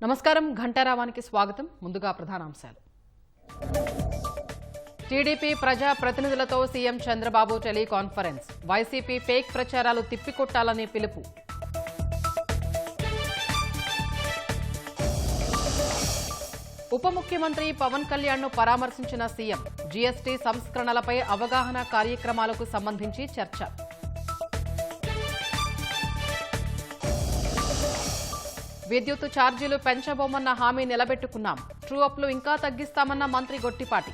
నమస్కారం ఘంటారావానికి స్వాగతం. ముందుగా ప్రధానాంశాలు. టీడీపీ ప్రజా ప్రతినిధులతో CM Chandrababu teleconference. YCP fake ప్రచారాలు తిప్పికొట్టాలని పిలుపు. ఉప ముఖ్యమంత్రి పవన్ కళ్యాణ్ను పరామర్శించిన సీఎం. జీఎస్టీ సంస్కరణలపై అవగాహన కార్యక్రమాలకు సంబంధించి చర్చ. విద్యుత్ ఛార్జీలు పెంచబోమన్న హామీ నిలబెట్టుకున్నాం. ట్రూ అప్లు ఇంకా తగ్గిస్తామన్న మంత్రి గొట్టిపాటి.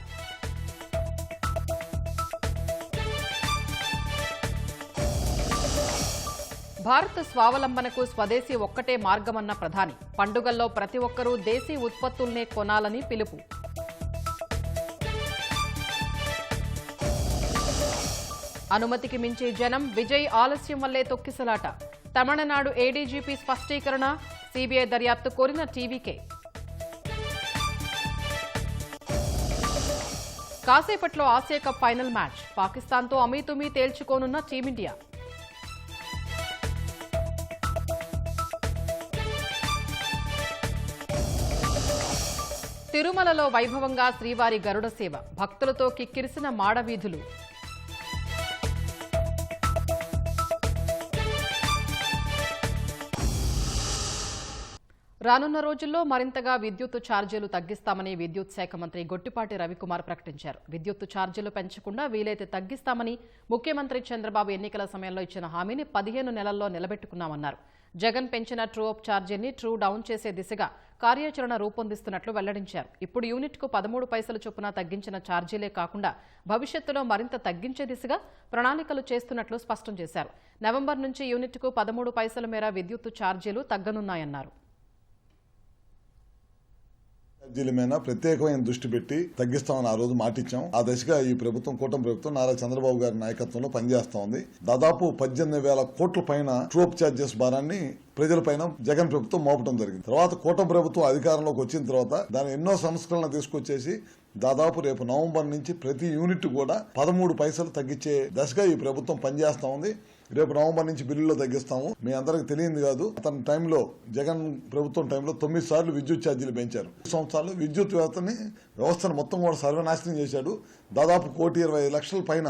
భారత్ స్వావలంబనకు స్వదేశీ ఒక్కటే మార్గమన్న ప్రధాని. పండుగల్లో ప్రతి ఒక్కరూ దేశీ ఉత్పత్తుల్నే కొనాలని పిలుపు. అనుమతికి మించి జనం. విజయ్ ఆలస్యం వల్లే తొక్కిసలాట. తమిళనాడు ఏడీజీపీ స్పష్టీకరణ. సీబీఐ దర్యాప్తు కోరిన టీవీకే. కాసేపట్లో ఆసియా కప్ ఫైనల్ మ్యాచ్. పాకిస్తాన్తో అమీతుమీ తేల్చుకోనున్న టీమిండియా. తిరుమలలో వైభవంగా శ్రీవారి గరుడ సేవ. భక్తులతో కిక్కిరిసిన మాడవీధులు. రానున్న రోజుల్లో మరింతగా విద్యుత్ ఛార్జీలు తగ్గిస్తామని విద్యుత్ శాఖ మంత్రి గొట్టిపాటి రవికుమార్ ప్రకటించారు. విద్యుత్ ఛార్జీలు పెంచకుండా వీలైతే తగ్గిస్తామని ముఖ్యమంత్రి చంద్రబాబు ఎన్నికల సమయంలో ఇచ్చిన హామీని 15 నెలల్లో నిలబెట్టుకున్నామన్నారు. జగన్ పెంచిన ట్రూ అప్ ఛార్జీని ట్రూ డౌన్ చేసే దిశగా కార్యాచరణ రూపొందిస్తున్నట్లు వెల్లడించారు. ఇప్పుడు యూనిట్కు 13 పైసలు చొప్పున తగ్గించిన ఛార్జీలే కాకుండా భవిష్యత్తులో మరింత తగ్గించే దిశగా ప్రణాళికలు చేస్తున్నట్లు స్పష్టం చేశారు. నవంబర్ నుంచి యూనిట్కు 13 పైసల మేర విద్యుత్ ఛార్జీలు తగ్గనున్నాయన్నారు. ఛార్జీల మీద ప్రత్యేకమైన దృష్టి పెట్టి తగ్గిస్తామని ఆ రోజు మాటిచ్చాం. ఆ దశగా ఈ ప్రభుత్వం, కూటమి ప్రభుత్వం నారా చంద్రబాబు గారి నాయకత్వంలో పనిచేస్తా ఉంది. దాదాపు 18,000 కోట్ల పైన ట్రూప్ ఛార్జెస్ భారాన్ని ప్రజలపైన జగన్ ప్రభుత్వం మోపడం జరిగింది. తర్వాత కూటమి ప్రభుత్వం అధికారంలోకి వచ్చిన తర్వాత దాని ఎన్నో సంస్కరణలు తీసుకొచ్చేసి దాదాపు రేపు నవంబర్ నుంచి ప్రతి యూనిట్ కూడా 13 పైసలు తగ్గించే దశగా ఈ ప్రభుత్వం పనిచేస్తా ఉంది. రేపు నవంబర్ నుంచి బిల్లులో తగ్గిస్తాము. మీ అందరికి తెలియదు కాదు, అతని టైంలో జగన్ ప్రభుత్వం టైంలో 9 సార్లు విద్యుత్ ఛార్జీలు పెంచారు. సంవత్సరాలు విద్యుత్ వ్యవస్థను మొత్తం కూడా సర్వనాశనం చేశాడు. దాదాపు 1,20,00,000 పైన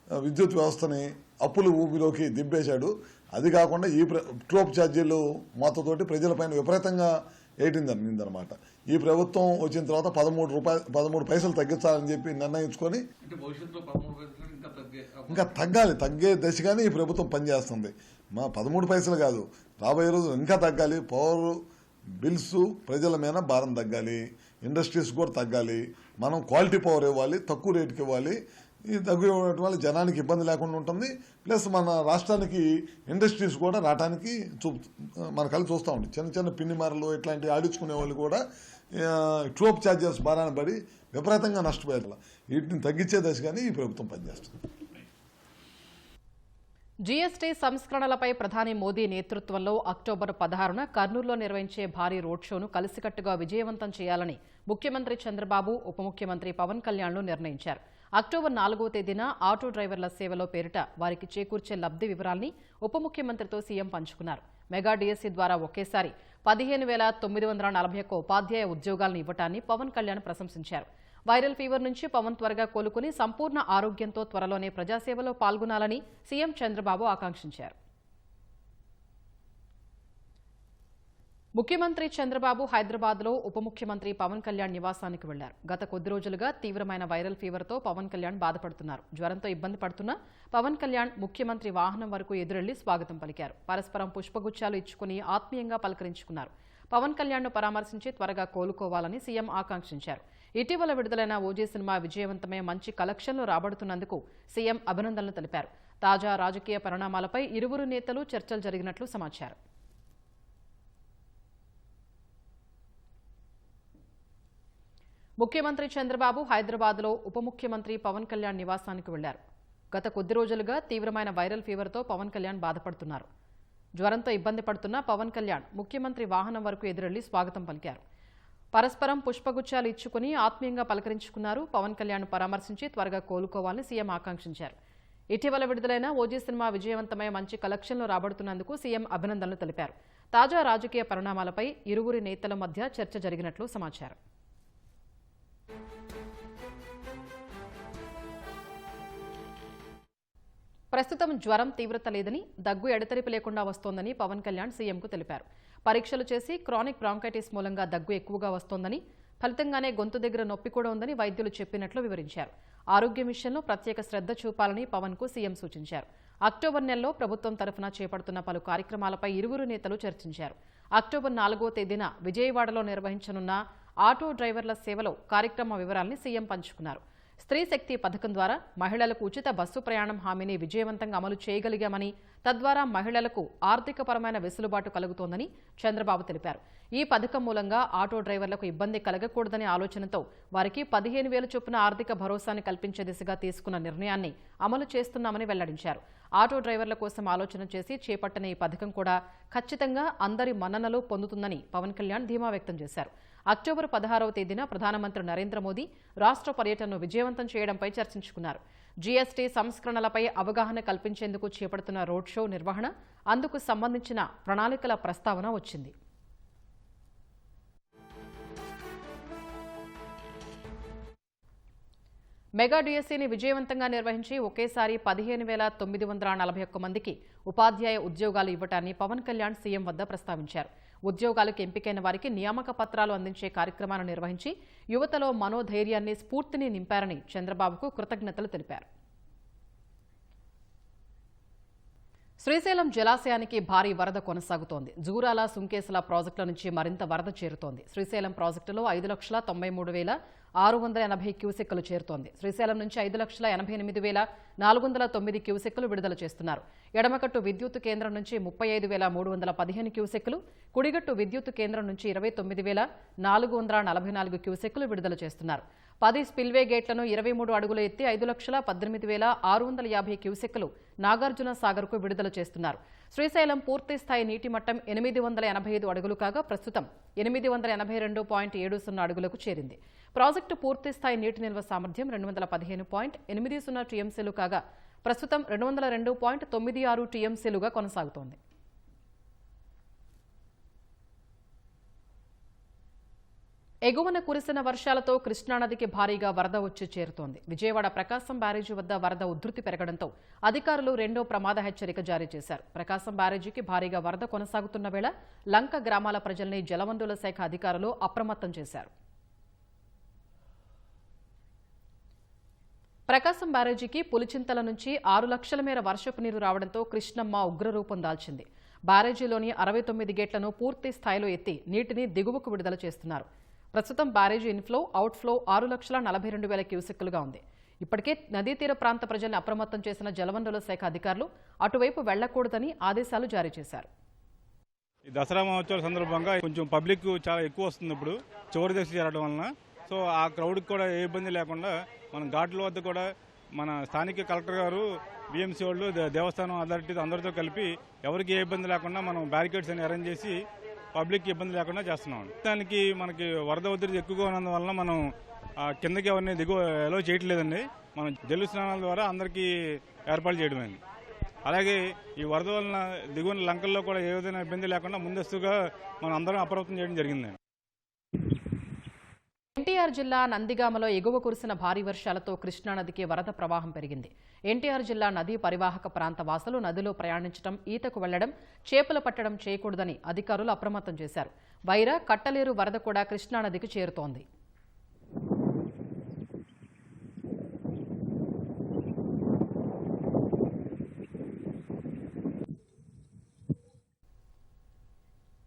విద్యుత్ వ్యవస్థని అప్పుల ఊబిలోకి దింపేశాడు. అది కాకుండా ఈ ట్రోప్ ఛార్జీలు మాతోటి ప్రజలపైన విపరీతంగా ఏటిందన్నమాట. ఈ ప్రభుత్వం వచ్చిన తర్వాత 13 పైసలు తగ్గించాలని చెప్పి నిర్ణయించుకొని ఇంకా తగ్గే దశగానే ఈ ప్రభుత్వం పనిచేస్తుంది. మా 13 పైసలు కాదు, రాబోయే రోజు ఇంకా తగ్గాలి. పవర్ బిల్స్ ప్రజల మీద భారం తగ్గాలి, ఇండస్ట్రీస్ కూడా తగ్గాలి. మనం క్వాలిటీ పవర్ ఇవ్వాలి, తక్కువ రేటుకి ఇవ్వాలి. ఈ తగ్గు ఇవ్వడం వల్ల జనానికి ఇబ్బంది లేకుండా ఉంటుంది. ప్లస్ మన రాష్ట్రానికి ఇండస్ట్రీస్ కూడా రావడానికి మన కలిసి చూస్తూ ఉంటాయి. చిన్న చిన్న పిన్నిమారలు ఇట్లాంటివి ఆడించుకునే వాళ్ళు కూడా ట్రోప్ ఛార్జెస్ భారాన్ని పడి విపరీతంగా నష్టపోయారు. వీటిని తగ్గించే దశగానే ఈ ప్రభుత్వం పనిచేస్తుంది. జీఎస్టీ సంస్కరణలపై ప్రధాని మోదీ నేతృత్వంలో అక్టోబర్ 16న కర్నూలులో నిర్వహించే భారీ రోడ్ షోను కలిసికట్టుగా విజయవంతం చేయాలని ముఖ్యమంత్రి చంద్రబాబు, ఉప ముఖ్యమంత్రి పవన్ కళ్యాణ్లు నిర్ణయించారు. అక్టోబర్ 4వ తేదీన ఆటో డ్రైవర్ల సేవలో పేరిట వారికి చేకూర్చే లబ్ధి వివరాల్ని ఉప ముఖ్యమంత్రితో సీఎం పంచుకున్నారు. మెగా డీఎస్సీ ద్వారా ఒకేసారి 15,941 ఉపాధ్యాయ ఉద్యోగాలను ఇవ్వటాన్ని పవన్ కళ్యాణ్ ప్రశంసించారు. వైరల్ ఫీవర్ నుంచి పవన్ త్వరగా కోలుకుని సంపూర్ణ ఆరోగ్యంతో త్వరలోనే ప్రజాసేవలో పాల్గొనాలని సీఎం చంద్రబాబు ఆకాంక్షించారు. ముఖ్యమంత్రి చంద్రబాబు హైదరాబాద్లో ఉప ముఖ్యమంత్రి పవన్ కళ్యాణ్ నివాసానికి వెళ్లారు. గత కొద్ది రోజులుగా తీవ్రమైన వైరల్ ఫీవర్తో పవన్ కళ్యాణ్ బాధపడుతున్నారు. జ్వరంతో ఇబ్బంది పడుతున్న పవన్ కళ్యాణ్ ముఖ్యమంత్రి వాహనం వరకు ఎదురెళ్లి స్వాగతం పలికారు. పరస్పరం పుష్పగుచ్చాలు ఇచ్చుకుని ఆత్మీయంగా పలకరించుకున్నారు. పవన్ కళ్యాణ్ను పరామర్శించి త్వరగా కోలుకోవాలని సీఎం ఆకాంక్షించారు. ఇటీవల విడుదలైన ఓజీ సినిమా విజయవంతమై మంచి కలెక్షన్లు రాబడుతున్నందుకు సీఎం అభినందనలు తెలిపారు. తాజా రాజకీయ పరిణామాలపై ఇరువురు నేతలు చర్చలు జరిగినట్లు సమాచారం. ముఖ్యమంత్రి చంద్రబాబు హైదరాబాద్లో ఉప ముఖ్యమంత్రి పవన్ కళ్యాణ్ నివాసానికి వెళ్లారు. గత కొద్ది రోజులుగా తీవ్రమైన వైరల్ ఫీవర్తో పవన్ కళ్యాణ్ బాధపడుతున్నారు. జ్వరంతో ఇబ్బంది పడుతున్న పవన్ కళ్యాణ్ ముఖ్యమంత్రి వాహనం వరకు ఎదురెళ్లి స్వాగతం పలికారు. పరస్పరం పుష్పగుచ్చాలు ఇచ్చుకుని ఆత్మీయంగా పలకరించుకున్నారు. పవన్ కళ్యాణ్ పరామర్శించి త్వరగా కోలుకోవాలని సీఎం ఆకాంక్షించారు. ఇటీవల విడుదలైన ఓజీ సినిమా విజయవంతమై మంచి కలెక్షన్లు రాబడుతున్నందుకు సీఎం అభినందనలు తెలిపారు. తాజా రాజకీయ పరిణామాలపై ఇరువురి నేతల మధ్య చర్చ జరిగినట్లు సమాచారం. ప్రస్తుతం జ్వరం తీవ్రత లేదని, దగ్గు ఎడతెరిపి లేకుండా వస్తోందని పవన్ కళ్యాణ్ సీఎంకు తెలిపారు. పరీక్షలు చేసి క్రానిక్ బ్రాంకైటిస్ మూలంగా దగ్గు ఎక్కువగా వస్తోందని, ఫలితంగానే గొంతు దగ్గర నొప్పి కూడా ఉందని వైద్యులు చెప్పినట్లు వివరించారు. ఆరోగ్య విషయంలో ప్రత్యేక శ్రద్ధ చూపాలని పవన్ కు సీఎం సూచించారు. అక్టోబర్ నెలలో ప్రభుత్వం తరఫున చేపడుతున్న పలు కార్యక్రమాలపై ఇరువురు నేతలు చర్చించారు. అక్టోబర్ 4వ తేదీన విజయవాడలో నిర్వహించనున్న ఆటో డ్రైవర్ల సేవలో కార్యక్రమ వివరాల్ని సీఎం పంచుకున్నారు. స్త్రీ శక్తి పథకం ద్వారా మహిళలకు ఉచిత బస్సు ప్రయాణం హామీని విజయవంతంగా అమలు చేయగలిగామని, తద్వారా మహిళలకు ఆర్థికపరమైన వెసులుబాటు కలుగుతోందని చంద్రబాబు తెలిపారు. ఈ పథకం మూలంగా ఆటో డ్రైవర్లకు ఇబ్బంది కలగకూడదనే ఆలోచనతో వారికి 15,000 చొప్పున ఆర్థిక భరోసాని కల్పించే దిశగా తీసుకున్న నిర్ణయాన్ని అమలు చేస్తున్నామని వెల్లడించారు. ఆటో డ్రైవర్ల కోసం ఆలోచన చేసి చేపట్టిన ఈ పథకం కూడా ఖచ్చితంగా అందరి మన్ననలు పొందుతుందని పవన్ కళ్యాణ్ ధీమా వ్యక్తం చేశారు. అక్టోబర్ 16వ తేదీన ప్రధానమంత్రి నరేంద్ర మోదీ రాష్ట్ర పర్యటనను విజయవంతం చేయడంపై చర్చించుకున్నారు. జీఎస్టీ సంస్కరణలపై అవగాహన కల్పించేందుకు చేపడుతున్న రోడ్ షో నిర్వహణ, అందుకు సంబంధించిన ప్రణాళికల ప్రస్తావన వచ్చింది. మెగా డిఎస్సీని విజయవంతంగా నిర్వహించి ఒకేసారి 15,941 మందికి ఉపాధ్యాయ ఉద్యోగాలు ఇవ్వటాన్ని పవన్ కళ్యాణ్ సీఎం వద్ద ప్రస్తావించారు. ఉద్యోగాలకు ఎంపికైన వారికి నియామక పత్రాలు అందించే కార్యక్రమాన్ని నిర్వహించి యువతలో మనోధైర్యాన్ని, స్ఫూర్తిని నింపారని చంద్రబాబుకు కృతజ్ఞతలు తెలిపారు. శ్రీశైలం జలాశయానికి భారీ వరద కొనసాగుతోంది. జూరాల, సుంకేసుల ప్రాజెక్టుల నుంచి మరింత వరద చేరుతోంది. శ్రీశైలం ప్రాజెక్టులో 5,93,680 క్యూసెక్కులు చేరుతోంది. శ్రీశైలం నుంచి 5,88,409 క్యూసెక్కులు విడుదల చేస్తున్నారు. ఎడమకట్టు విద్యుత్ కేంద్రం నుంచి 35,315 క్యూసెక్కులు, కుడిగట్టు విద్యుత్ కేంద్రం నుంచి 29,444 క్యూసెక్కులు విడుదల చేస్తున్నారు. 10 స్పిల్వే గేట్లను 23 అడుగుల ఎత్తి 5,18,650 క్యూసెక్కులు నాగార్జున సాగర్కు విడుదల చేస్తున్నారు. శ్రీశైలం పూర్తి స్థాయి నీటి మట్టం 885 అడుగులు కాగా ప్రస్తుతం 882.70 అడుగులకు చేరింది. ప్రాజెక్టు పూర్తి స్థాయి నీటి నిల్వ సామర్థ్యం 215.80 టీఎంసీలు కాగా ప్రస్తుతం 202.96 టీఎంసీలుగా కొనసాగుతోంది. ఎగువన కురిసిన వర్షాలతో కృష్ణానదికి భారీగా వరద వచ్చి చేరుతోంది. విజయవాడ ప్రకాశం బ్యారేజీ వద్ద వరద ఉధృతి పెరగడంతో అధికారులు రెండో ప్రమాద హెచ్చరిక జారీ చేశారు. ప్రకాశం బ్యారేజీకి భారీగా వరద కొనసాగుతున్న వేళ లంక గ్రామాల ప్రజల్ని జలవనరుల శాఖ అధికారులు అప్రమత్తం చేశారు. ప్రకాశం బ్యారేజీకి పులిచింతల నుంచి 6 లక్షల మేర వర్షపు నీరు రావడంతో కృష్ణమ్మ ఉగ్రరూపం దాల్చింది. బ్యారేజీలోని 69 గేట్లను పూర్తి స్థాయిలో ఎత్తి నీటిని దిగువకు విడుదల చేస్తున్నారు. ప్రస్తుతం బ్యారేజీ ఇన్ఫ్లో, అవుట్ఫ్లో 6,42,000 క్యూసెక్కులుగా ఉంది. ఇప్పటికే నదీ తీర ప్రాంత ప్రజల్ని అప్రమత్తం చేసిన జలవనరుల శాఖ అధికారులు అటువైపు వెళ్లకూడదని ఆదేశాలు జారీ చేశారు. ఈ దసరా మహోత్సవాల సందర్భంగా కొంచెం పబ్లిక్ చాలా ఎక్కువ వస్తుంది. ఇప్పుడు చివరి దశ చేరడం వలన సో ఆ క్రౌడ్కి కూడా ఏ ఇబ్బంది లేకుండా మన ఘాట్ల వద్ద కూడా మన స్థానిక కలెక్టర్ గారు, బిఎంసీ వాళ్ళు, దేవస్థానం అథారిటీ అందరితో కలిపి ఎవరికి ఏ ఇబ్బంది లేకుండా మనం బ్యారికేడ్స్ అని అరేంజ్ చేసి పబ్లిక్ ఇబ్బంది లేకుండా చేస్తున్నాం. దానికి మనకి వరద ఒత్తిడి ఎక్కువగా ఉన్నందువలన మనం కిందకి ఎవరిని దిగువ ఎలో చేయట్లేదండి. మనం జల్లు స్నానాల ద్వారా అందరికీ ఏర్పాటు చేయడమైంది. అలాగే ఈ వరద వలన దిగువన లంకల్లో కూడా ఏ విధంగా ఇబ్బంది లేకుండా ముందస్తుగా మనం అందరం అప్రమత్తం చేయడం జరిగింది. ఎన్టీఆర్ జిల్లా నందిగామలో ఎగువ కురిసిన భారీ వర్షాలతో కృష్ణానదికి వరద ప్రవాహం పెరిగింది. ఎన్టీఆర్ జిల్లా నదీ పరివాహక ప్రాంత వాసులు నదిలో ప్రయాణించడం, ఈతకు వెళ్లడం, చేపలు పట్టడం చేయకూడదని అధికారులు అప్రమత్తం చేశారు. వైరా, కట్టలేరు వరద కూడా కృష్ణానదికి చేరుతోంది.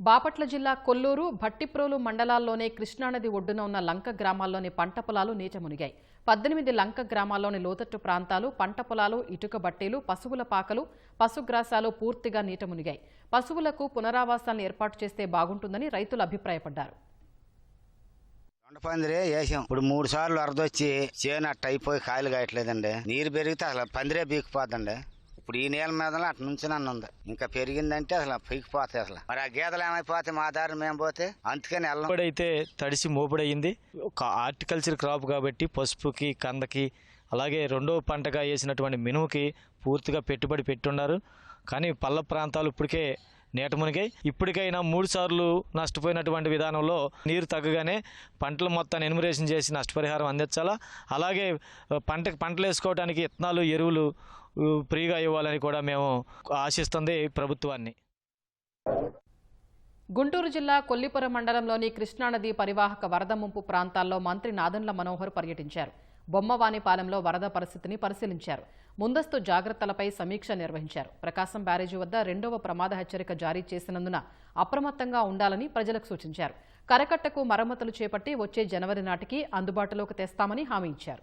బాపట్ల జిల్లా కొల్లూరు, భట్టిప్రోలు మండలాల్లోని కృష్ణానది ఒడ్డున ఉన్న లంక గ్రామాల్లోని పంట పొలాలు నీట మునిగాయి. 18 లంక గ్రామాల్లోని లోతట్టు ప్రాంతాలు, పంట పొలాలు, ఇటుక బట్టీలు, పశువుల పాకలు, పశుగ్రాసాలు పూర్తిగా నీట మునిగాయి. పశువులకు పునరావాసాలను ఏర్పాటు చేస్తే బాగుంటుందని రైతులు అభిప్రాయపడ్డారు. పందిరే వేసాం. ఇప్పుడు 3 సార్లు వరదొచ్చి చేను అట్ట అయిపోయి కాయలు కాయట్లేదండి. నీరు పెరిగితే అసలు పందిరే బీకిపోద్దండి. ఇప్పుడు ఈ నీళ్ళ మీద అటు నుంచి నన్ను ఉంది. ఇంకా పెరిగిందంటే అసలు పైకిపోతాయి. అసలు మరి ఆ గేదెలు ఏమైపోతే మా దారి మేము పోతే అందుకని వెళ్ళం. ఇప్పుడైతే తడిసి మోపుడయింది. ఒక హార్టికల్చర్ క్రాప్ కాబట్టి పసుపుకి, కందకి, అలాగే రెండో పంటగా వేసినటువంటి మినుముకి పూర్తిగా పెట్టుబడి పెట్టున్నారు. కానీ పల్ల ప్రాంతాలు ఇప్పటికే నీట మునిగాయి. ఇప్పటికైనా 3 సార్లు నష్టపోయినటువంటి విధానంలో నీరు తగ్గగానే పంటలు మొత్తాన్ని ఎన్యుమరేషన్ చేసి నష్టపరిహారం అందించాలా. అలాగే పంటలు వేసుకోవడానికి విత్తనాలు, ఎరువులు ఫ్రీగా ఇవ్వాలని కూడా మేము ఆశిస్తుంది ప్రభుత్వాన్ని. గుంటూరు జిల్లా కొల్లిపురం మండలంలోని కృష్ణానది పరివాహక వరద ముంపు ప్రాంతాల్లో మంత్రి నాదెండ్ల మనోహర్ పర్యటించారు. బొమ్మవానిపాలెంలో వరద పరిస్థితిని పరిశీలించారు. ముందస్తు జాగ్రత్తలపై సమీక్ష నిర్వహించారు. ప్రకాశం బ్యారేజీ వద్ద 2వ ప్రమాద హెచ్చరిక జారీ చేసినందున అప్రమత్తంగా ఉండాలని ప్రజలకు సూచించారు. కరకట్టకు మరమ్మతులు చేపట్టి వచ్చే జనవరి నాటికి అందుబాటులోకి తెస్తామని హామీ ఇచ్చారు.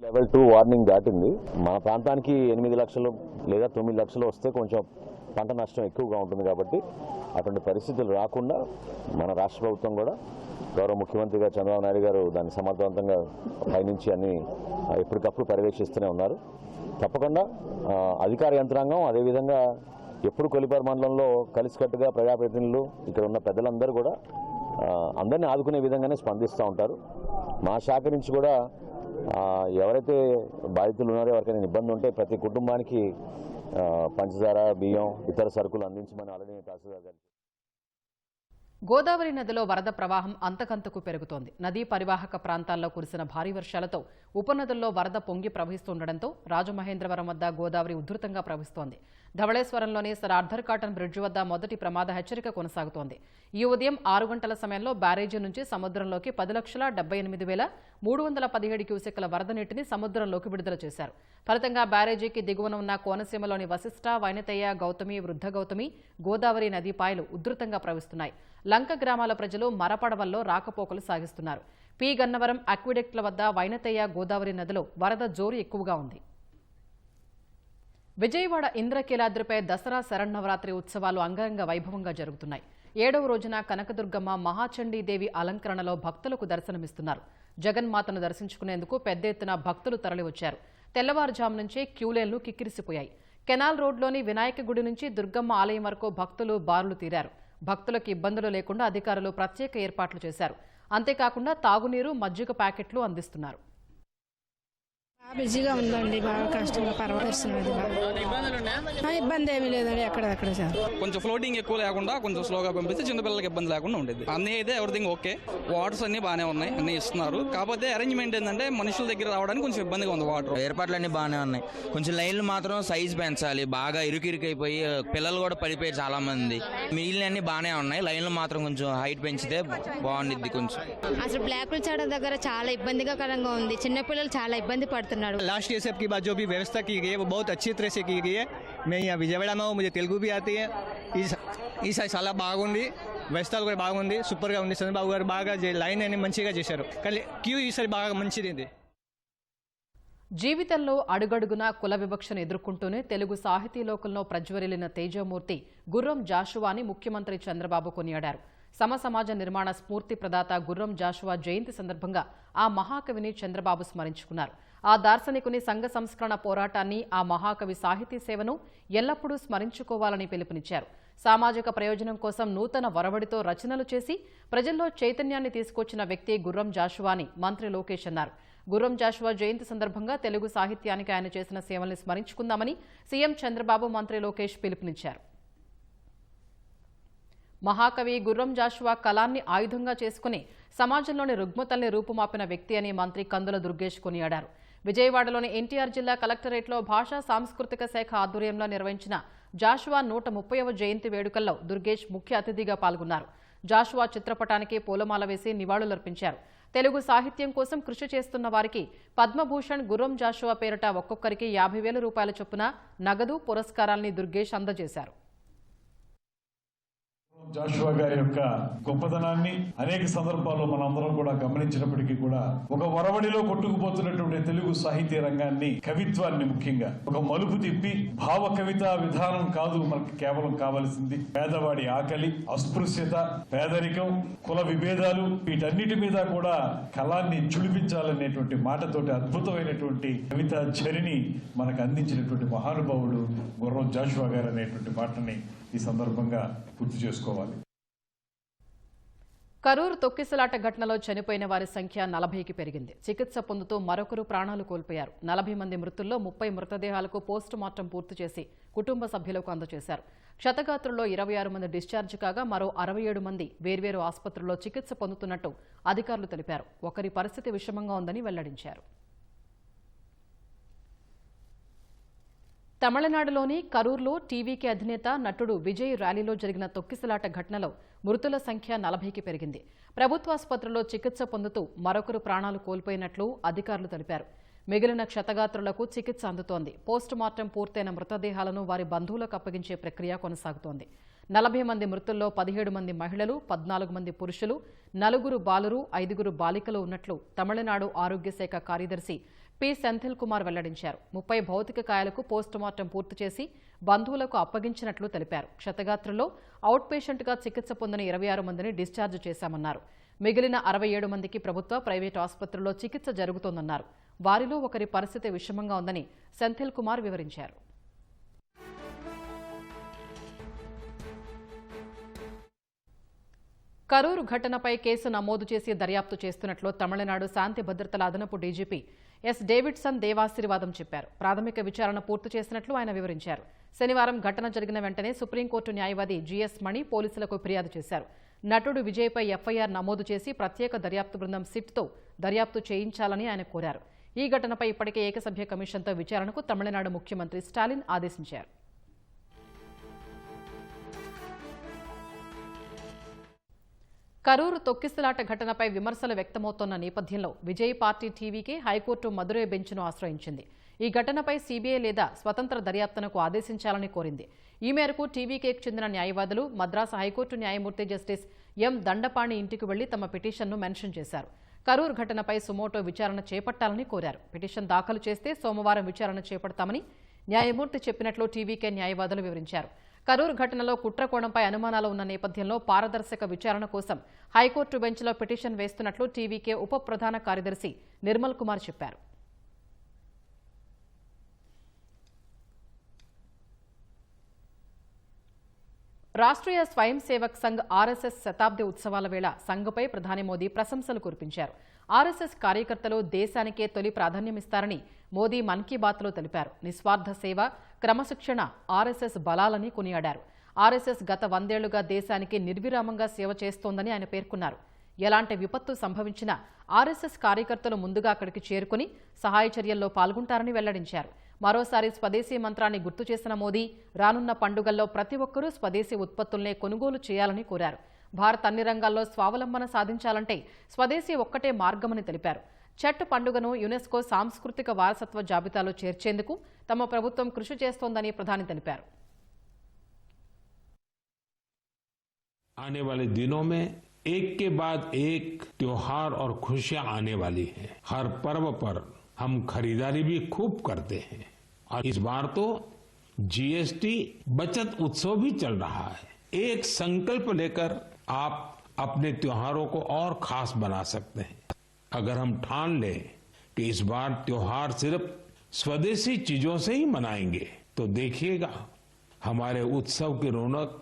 లెవెల్ 2 వార్నింగ్ దాటింది. మన ప్రాంతానికి 8 లక్షలు లేదా 9 లక్షలు వస్తే కొంచెం పంట నష్టం ఎక్కువగా ఉంటుంది కాబట్టి అటువంటి పరిస్థితులు రాకుండా మన రాష్ట్ర ప్రభుత్వం కూడా గౌరవ ముఖ్యమంత్రిగా చంద్రబాబు నాయుడు గారు దాన్ని సమర్థవంతంగా పైనుంచి అన్ని ఎప్పటికప్పుడు పర్యవేక్షిస్తూనే ఉన్నారు. తప్పకుండా అధికార యంత్రాంగం అదేవిధంగా ఎప్పుడు కొల్లిపురం మండలంలో కలిసికట్టుగా ప్రజాప్రతినిధులు ఇక్కడ ఉన్న పెద్దలందరూ కూడా అందరినీ ఆదుకునే విధంగానే స్పందిస్తూ ఉంటారు. మా శాఖ నుంచి కూడా ఎవరైతే బాధితులు ఉన్నారో ఎవరికైనా ఇబ్బంది ఉంటే ప్రతి కుటుంబానికి పంచదార, బియ్యం, ఇతర సరుకులు అందించమని ఆల్రెడీ తహసీల్దార్ గారు. గోదావరి నదిలో వరద ప్రవాహం అంతకంతకు పెరుగుతోంది. నదీ పరివాహక ప్రాంతాల్లో కురిసిన భారీ వర్షాలతో ఉపనదుల్లో వరద పొంగి ప్రవహిస్తుండటంతో రాజమహేంద్రవరం వద్ద గోదావరి ఉధృతంగా ప్రవహిస్తోంది. ధవళేశ్వరంలోని సర్ ఆర్థర్ కాటన్ బ్రిడ్జ్ వద్ద మొదటి ప్రమాద హెచ్చరిక కొనసాగుతోంది. ఈ ఉదయం 6 గంటల సమయంలో బ్యారేజీ నుంచి సముద్రంలోకి 10,78,317 క్యూసెక్కుల వరద నీటిని సముద్రంలోకి విడుదల చేశారు. ఫలితంగా బ్యారేజీకి దిగువన ఉన్న కోనసీమలోని వశిష్ట, వైనతయ్య, గౌతమి, వృద్ధ గౌతమి, గోదావరి నదీపాయలు ఉధృతంగా ప్రవహిస్తున్నాయి. లంక గ్రామాల ప్రజలు మరపడవల్లో రాకపోకలు సాగిస్తున్నారు. పి గన్నవరం అక్విడెక్ట్ల వద్ద వైనతయ్య గోదావరి నదిలో వరద జోరు ఎక్కువగా ఉంది. విజయవాడ ఇంద్రకీలాద్రిపై దసరా శరన్నవరాత్రి ఉత్సవాలు అంగరంగ వైభవంగా జరుగుతున్నాయి. 7వ రోజున కనకదుర్గమ్మ మహాచండీదేవి అలంకరణలో భక్తులకు దర్శనమిస్తున్నారు. జగన్మాతను దర్శించుకునేందుకు పెద్ద ఎత్తున భక్తులు తరలివచ్చారు. తెల్లవారుజాము నుంచే క్యూలైన్లు కిక్కిరిసిపోయాయి. కెనాల్ రోడ్లోని వినాయక గుడి నుంచి దుర్గమ్మ ఆలయం వరకు భక్తులు బారులు తీరారు. భక్తులకు ఇబ్బందులు లేకుండా అధికారులు ప్రత్యేక ఏర్పాట్లు చేశారు. అంతేకాకుండా తాగునీరు, మజ్జిగ ప్యాకెట్లు అందిస్తున్నారు. బిజీగా ఉందండి, బాగా కష్టంగా పర్వతిస్తున్నది. ఇబ్బంది ఏమీ లేదండి, ఎక్కడెక్కడ కొంచెం ఫ్లోటింగ్ ఎక్కువ లేకుండా కొంచెం స్లోగా పంపిస్తే చిన్నపిల్లలకి ఇబ్బంది లేకుండా ఉండేది. అన్నీ అయితే ఎవ్రీథింగ్ ఓకే, వాటర్స్ అన్ని బాగానే ఉన్నాయి, అన్ని ఇస్తున్నారు. కాకపోతే అరేంజ్మెంట్ ఏంటంటే మనుషుల దగ్గర రావడానికి కొంచెం ఇబ్బందిగా ఉంది. వాటర్ ఏర్పాట్లు అన్ని బాగానే ఉన్నాయి. కొంచెం లైన్లు మాత్రం సైజ్ పెంచాలి, బాగా ఇరుకిరికైపోయి పిల్లలు కూడా పడిపోయి చాలా మంది. మిగిలిన అన్ని బాగానే ఉన్నాయి, లైన్లు మాత్రం కొంచెం హైట్ పెంచితే బాగుండిద్ది. కొంచెం అసలు బ్లాక్ చేయడం దగ్గర చాలా ఇబ్బందిగా కరంగా ఉంది. చిన్నపిల్లలు చాలా ఇబ్బంది పడుతున్నారు. लास्ट ये सब की बात जो भी व्यवस्था की गई है वो बहुत अच्छी तरह से की गई है. मैं यहाँ विजयवाड़ा में हूँ, मुझे तेलुगु भी आती है. ఈసారి చాలా బాగుంది, వ్యవస్థలు కూడా బాగుంది, సూపర్గా ఉంది. చంద్రబాబు గారు బాగా లైన్ అని మంచిగా చేశారు. కానీ క్యూ ఈసారి బాగా మంచిది. జీవితంలో అడుగడుగునా కుల వివక్షను ఎదుర్కొంటూనే తెలుగు సాహితీ లోకంలో ప్రజ్వరిల్లిన తేజమూర్తి గుర్రం జాషువాని ముఖ్యమంత్రి చంద్రబాబు కొనియాడారు. సమాజ నిర్మాణ స్ఫూర్తి ప్రదాత గుర్రం జాషువా జయంతి సందర్భంగా ఆ మహాకవిని చంద్రబాబు స్మరించుకున్నారు. ఆ దార్శనికుని సంఘ సంస్కరణ పోరాటాన్ని, ఆ మహాకవి సాహితీ సేవను ఎల్లప్పుడూ స్మరించుకోవాలని పిలుపునిచ్చారు. సామాజిక ప్రయోజనం కోసం నూతన వరవడితో రచనలు చేసి ప్రజల్లో చైతన్యాన్ని తీసుకొచ్చిన వ్యక్తి గుర్రం జాషువాని మంత్రి లోకేష్ అన్నారు. గుర్రం జాషువా జయంతి సందర్భంగా తెలుగు సాహిత్యానికి ఆయన చేసిన సేవల్ని స్మరించుకుందామని సీఎం చంద్రబాబు, మంత్రి లోకేష్ పిలుపునిచ్చారు. మహాకవి గుర్రం జాషువా కళాన్ని ఆయుధంగా చేసుకుని సమాజంలోని రుగ్మతల్ని రూపుమాపిన వ్యక్తి అని మంత్రి కందుల దుర్గేష్ కొనియాడారు. విజయవాడలోని ఎన్టీఆర్ జిల్లా కలెక్టరేట్లో భాషా సాంస్కృతిక శాఖ ఆధ్వర్యంలో నిర్వహించిన జాషువా 130వ జయంతి వేడుకల్లో దుర్గేష్ ముఖ్య అతిథిగా పాల్గొన్నారు. జాషువా చిత్రపటానికి పూలమాల వేసి నివాళులర్పించారు. తెలుగు సాహిత్యం కోసం కృషి చేస్తున్న వారికి పద్మభూషణ్ గుర్రం జాషువా పేరిట ఒక్కొక్కరికి 50,000 రూపాయల చొప్పున నగదు పురస్కారాల్ని దుర్గేష్ అందజేశారు. జాషువా గారి యొక్క గొప్పతనాన్ని అనేక సందర్భాల్లో మనందరం కూడా గమనించినప్పటికీ కూడా ఒక వరవడిలో కొట్టుకుపోతున్నటువంటి తెలుగు సాహిత్య రంగాన్ని, కవిత్వాన్ని ముఖ్యంగా ఒక మలుపు తిప్పి భావ కవితా విధానం కాదు మనకి కేవలం కావాల్సింది. పేదవాడి ఆకలి, అస్పృశ్యత, పేదరికం, కుల విభేదాలు, వీటన్నిటి మీద కూడా కళాన్ని చుడిపించాలనేటువంటి మాటతోటి అద్భుతమైనటువంటి కవితా చరిని మనకు అందించినటువంటి మహానుభావుడు గుర్రం జాషువా గారు అనేటువంటి మాటని ఈ సందర్భంగా గుర్తు చేసుకోవాలి. కరూరు తొక్కిసలాట ఘటనలో చనిపోయిన వారి సంఖ్య 40కి పెరిగింది. చికిత్స పొందుతూ మరొకరు ప్రాణాలు కోల్పోయారు. 40 మంది మృతుల్లో 30 మృతదేహాలకు పోస్టు మార్టం పూర్తి చేసి కుటుంబ సభ్యులకు అందజేశారు. క్షతగాత్రుల్లో 26 మంది డిశ్చార్జ్ కాగా మరో 67 మంది వేర్వేరు ఆసుపత్రుల్లో చికిత్స పొందుతున్నట్టు అధికారులు తెలిపారు. ఒకరి పరిస్థితి విషమంగా ఉందని వెల్లడించారు. తమిళనాడులోని కరూర్లో టీవీకే అధినేత నటుడు విజయ్ ర్యాలీలో జరిగిన తొక్కిసలాట ఘటనలో మృతుల సంఖ్య 40కి పెరిగింది. ప్రభుత్వాసుపత్రిలో చికిత్స పొందుతూ మరొకరు ప్రాణాలు కోల్పోయినట్లు అధికారులు తెలిపారు. మిగిలిన క్షతగాత్రులకు చికిత్స అందుతోంది. పోస్టు మార్టం పూర్తయిన మృతదేహాలను వారి బంధువులకు అప్పగించే ప్రక్రియ కొనసాగుతోంది. 40 మంది మృతుల్లో 17 మంది మహిళలు, 14 మంది పురుషులు, 4 బాలురు, 5 బాలికలు ఉన్నట్లు తమిళనాడు ఆరోగ్య శాఖ కార్యదర్శి పి సెంథిల్ కుమార్ వెల్లడించారు. 30 భౌతిక కాయాలకు పోస్టుమార్టం పూర్తి చేసి బంధువులకు అప్పగించినట్లు తెలిపారు. క్షతగాత్రుల్లో అవుట్ పేషెంట్గా చికిత్స పొందిన 26 మందిని డిశ్చార్జ్ చేశామన్నారు. మిగిలిన 67 మందికి ప్రభుత్వ, ప్రైవేటు ఆసుపత్రుల్లో చికిత్స జరుగుతోందన్నారు. వారిలో ఒకరి పరిస్థితి విషమంగా ఉందని సెంథిల్ కుమార్ వివరించారు. కరూరు ఘటనపై కేసు నమోదు చేసి దర్యాప్తు చేస్తున్నట్లు తమిళనాడు శాంతి భద్రతల అదనపు డీజీపీ ఎస్ డేవిడ్సన్ దేవాశీర్వాదం చెప్పారు. ప్రాథమిక విచారణ పూర్తి చేసినట్లు ఆయన వివరించారు. శనివారం ఘటన జరిగిన వెంటనే సుప్రీంకోర్టు న్యాయవాది జీఎస్ మణి పోలీసులకు ఫిర్యాదు చేశారు. నటుడు విజయ్పై ఎఫ్ఐఆర్ నమోదు చేసి ప్రత్యేక దర్యాప్తు బృందం సిట్తో దర్యాప్తు చేయించాలని ఆయన కోరారు. ఈ ఘటనపై ఇప్పటికే ఏకసభ్య కమిషన్తో విచారణకు తమిళనాడు ముఖ్యమంత్రి స్టాలిన్ ఆదేశించారు. కరూరు తొక్కిసలాట ఘటనపై విమర్శలు వ్యక్తమవుతోన్న నేపథ్యంలో విజయ్ పార్టీ టీవీకే హైకోర్టు మదురై బెంచ్ను ఆశ్రయించింది. ఈ ఘటనపై సీబీఐ లేదా స్వతంత్ర దర్యాప్తునకు ఆదేశించాలని కోరింది. ఈ మేరకు టీవీకేకు చెందిన న్యాయవాదులు మద్రాసు హైకోర్టు న్యాయమూర్తి జస్టిస్ ఎం దండపాణి ఇంటికి వెళ్లి తమ పిటిషన్ను మెన్షన్ చేశారు. కరూరు ఘటనపై సుమోటో విచారణ చేపట్టాలని కోరారు. పిటిషన్ దాఖలు చేస్తే సోమవారం విచారణ చేపడతామని న్యాయమూర్తి చెప్పినట్లు టీవీకే న్యాయవాదులు వివరించారు. కరూరు ఘటనలో కుట్రకోణంపై అనుమానాలు ఉన్న నేపథ్యంలో పారదర్శక విచారణ కోసం హైకోర్టు బెంచ్లో పిటిషన్ వేస్తున్నట్లు టీవీకే ఉప ప్రధాన కార్యదర్శి నిర్మల్ కుమార్ చెప్పారు. రాష్ట్రీయ స్వయం సేవక్ సంఘ్ ఆర్ఎస్ఎస్ శతాబ్ది ఉత్సవాల వేళ సంఘ్పై ప్రధాని మోదీ ప్రశంసలు కురిపించారు. ఆర్ఎస్ఎస్ కార్యకర్తలు దేశానికే తొలి ప్రాధాన్యమిస్తారని మోదీ మన్ కీ బాత్లో తెలిపారు. నిస్వార్థ సేవ, క్రమశిక్షణ ఆర్ఎస్ఎస్ బలాలని కొనియాడారు. ఆర్ఎస్ఎస్ గత 100 ఏళ్లుగా దేశానికి నిర్విరామంగా సేవ చేస్తోందని ఆయన పేర్కొన్నారు. ఎలాంటి విపత్తు సంభవించినా ఆర్ఎస్ఎస్ కార్యకర్తలు ముందుగా అక్కడికి చేరుకుని సహాయ చర్యల్లో పాల్గొంటారని వెల్లడించారు. మరోసారి స్వదేశీ మంత్రాన్ని గుర్తు చేసిన మోదీ రానున్న పండుగల్లో ప్రతి ఒక్కరూ స్వదేశీ ఉత్పత్తుల్నే కొనుగోలు చేయాలని కోరారు. భారత్ అన్ని రంగాల్లో స్వావలంబన సాధించాలంటే స్వదేశీ ఒక్కటే మార్గమని తెలిపారు. ఛట్ పండుగను యునెస్కో సాంస్కృతిక వారసత్వ జాబితాలో చేర్చేందుకు తమ ప్రభుత్వం కృషి చేస్తోందని ప్రధాని తెలిపారు. आने वाले दिनों में एक के बाद एक त्योहार और खुशियां आने वाली हैं। हर पर्व पर हम खरीदारी भी खूब करते हैं और इस बार तो जीएसटी बचत उत्सव भी चल रहा है। एक संकल्प लेकर आप अपने त्योहारों को और खास बना सकते हैं। अगर हम ठान लें कि इस बार त्योहार सिर्फ स्वदेशी चीजों से ही मनाएंगे तो देखिएगा हमारे उत्सव की रौनक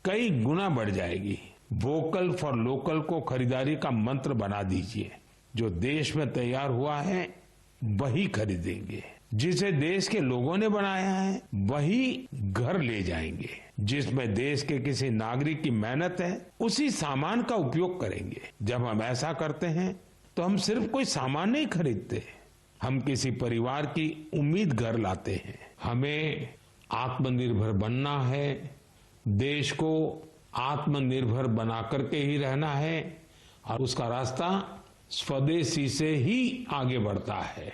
कई गुना बढ़ जाएगी। वोकल फॉर लोकल को खरीदारी का मंत्र बना दीजिए। जो देश में तैयार हुआ है वही खरीदेंगे, जिसे देश के लोगों ने बनाया है वही घर ले जाएंगे, जिसमें देश के किसी नागरिक की मेहनत है उसी सामान का उपयोग करेंगे। जब हम ऐसा करते हैं तो हम सिर्फ कोई सामान नहीं खरीदते, हम किसी परिवार की उम्मीद घर लाते हैं। हमें आत्मनिर्भर बनना है, देश को आत्मनिर्भर बना करके ही रहना है और उसका रास्ता स्वदेशी से ही आगे बढ़ता है।